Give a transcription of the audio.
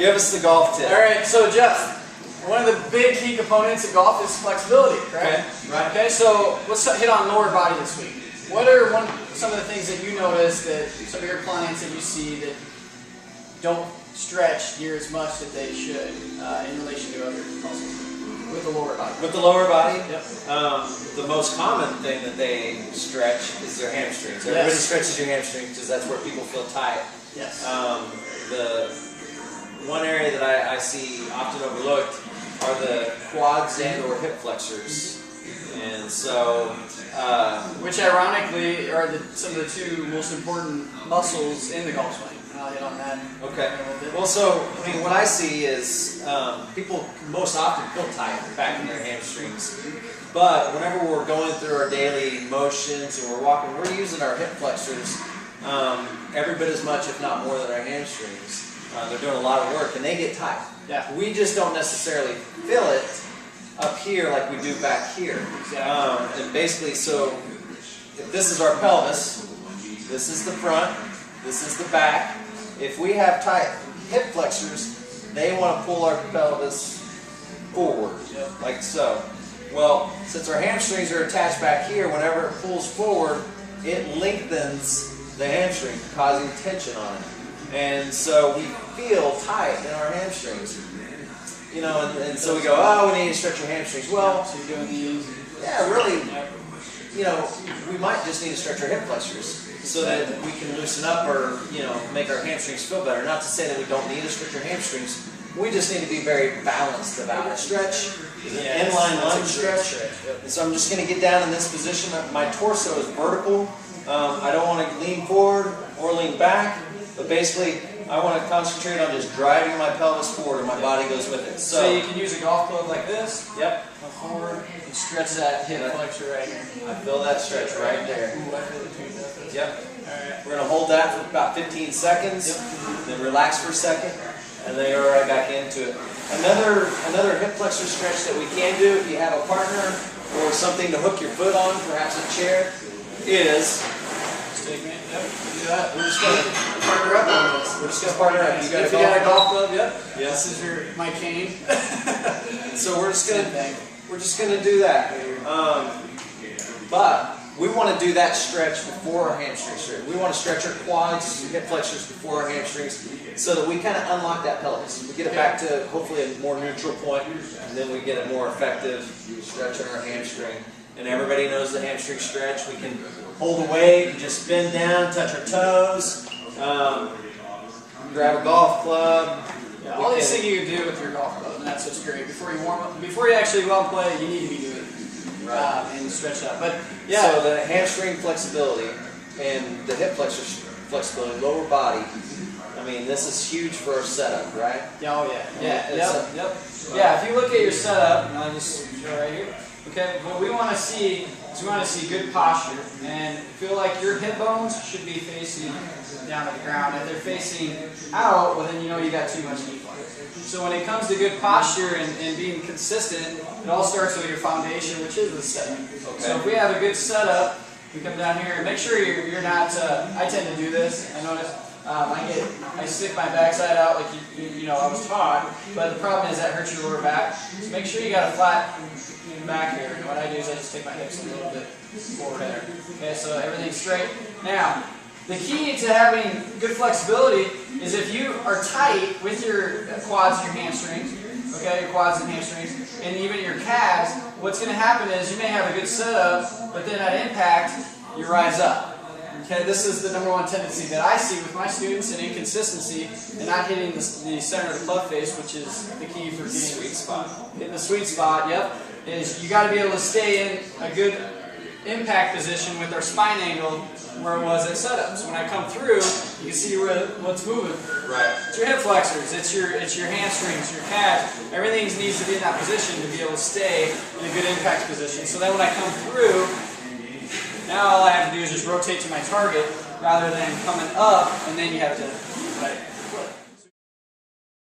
Give us the golf tip. All right, so Jeff, one of the big key components of golf is flexibility, right? Okay, right. Okay, so let's hit on lower body this week. What are some of the things that you notice that some of your clients that you see that don't stretch near as much that they should in relation to other muscles with the lower body? With the lower body, Yep. The most common thing that they stretch is their hamstrings. Everybody Yes. stretches your hamstrings because that's where people feel tight. Yes. The one area that I see often overlooked are the quads and or hip flexors. And so, which ironically are some of the two most important muscles in the golf swing. And I'll hit on that. okay. in a little bit. Well, so, I mean, what I see is people most often feel tight back in their hamstrings. But whenever we're going through our daily motions and we're walking, we're using our hip flexors every bit as much, if not more, than our hamstrings. They're doing a lot of work and they get tight. Yeah. We just don't necessarily feel it up here like we do back here. Exactly. And basically, so if this is our pelvis, this is the front, this is the back. If we have tight hip flexors, they want to pull our pelvis forward, like so. Well, since our hamstrings are attached back here, whenever it pulls forward, it lengthens the hamstring, causing tension on it. And so we feel tight in our hamstrings. You know, and so we go, oh, we need to stretch your hamstrings. Well, So you're doing these. yeah, really, you know, we might just need to stretch our hip flexors so that we can loosen up or, you know, make our hamstrings feel better. Not to say that we don't need to stretch our hamstrings. We just need to be very balanced about it. Stretch is an inline lunge stretch. And so I'm just going to get down in this position. My torso is vertical. I don't want to lean forward or lean back, but basically I want to concentrate on just driving my pelvis forward and my body goes with it. So you can use a golf club like this. Yep. Go forward and stretch that hip flexor right here. I feel that stretch right there. Ooh, I feel it too. Yep. Alright. We're going to hold that for about 15 seconds, then relax for a second, and then go right back into it. Another hip flexor stretch that we can do if you have a partner or something to hook your foot on, perhaps a chair, is Do that. We're just going to partner up on this. we're just going to partner up. If you got a golf club, yep. Yes. This is my cane. So we're just Same going thing. to do that. But we want to do that stretch before our hamstring stretch. We want to stretch our quads, hip flexors before our hamstrings so that we kind of unlock that pelvis. We get it back to hopefully a more neutral point, and then we get a more effective stretch on our hamstring. And everybody knows the hamstring stretch. We can hold the weight and just bend down, touch our toes, grab a golf club. Yeah, all these things you can do with your golf club, and that's what's great. Before you warm up, before you actually go out and play, you need to be doing it and stretch out. But yeah, So the hamstring flexibility and the hip flexor flexibility, lower body. I mean, this is huge for our setup, right? oh yeah, It's yep. Yeah, if you look at your setup, and I'll just show right here. Okay, what we want to see is we want to see good posture, and feel like your hip bones should be facing down to the ground. If they're facing out, well then you know you got too much knee flex. So when it comes to good posture and being consistent, it all starts with your foundation, which is the setup. Okay. So if we have a good setup, we come down here and make sure you're not. I tend to do this. I notice. I stick my backside out like you know I was taught, but the problem is that hurts your lower back. So make sure you got a flat back here. And what I do is I just take my hips a little bit forward there. Okay, so everything's straight. Now, the key to having good flexibility is if you are tight with your quads and your hamstrings, okay, your quads and hamstrings, and even your calves, what's going to happen is you may have a good setup, but then at impact, you rise up. Okay, this is the number one tendency that I see with my students, and inconsistency, and not hitting the center of the club face, which is the key for getting Sweet spot. Hitting the sweet spot, yep, is you got to be able to stay in a good impact position with our spine angle where it was at setup. So when I come through, you can see what's moving. Right. It's your hip flexors, it's your hamstrings, your calves. Everything needs to be in that position to be able to stay in a good impact position. So then when I come through, now all I have to do is just rotate to my target rather than coming up and then you have to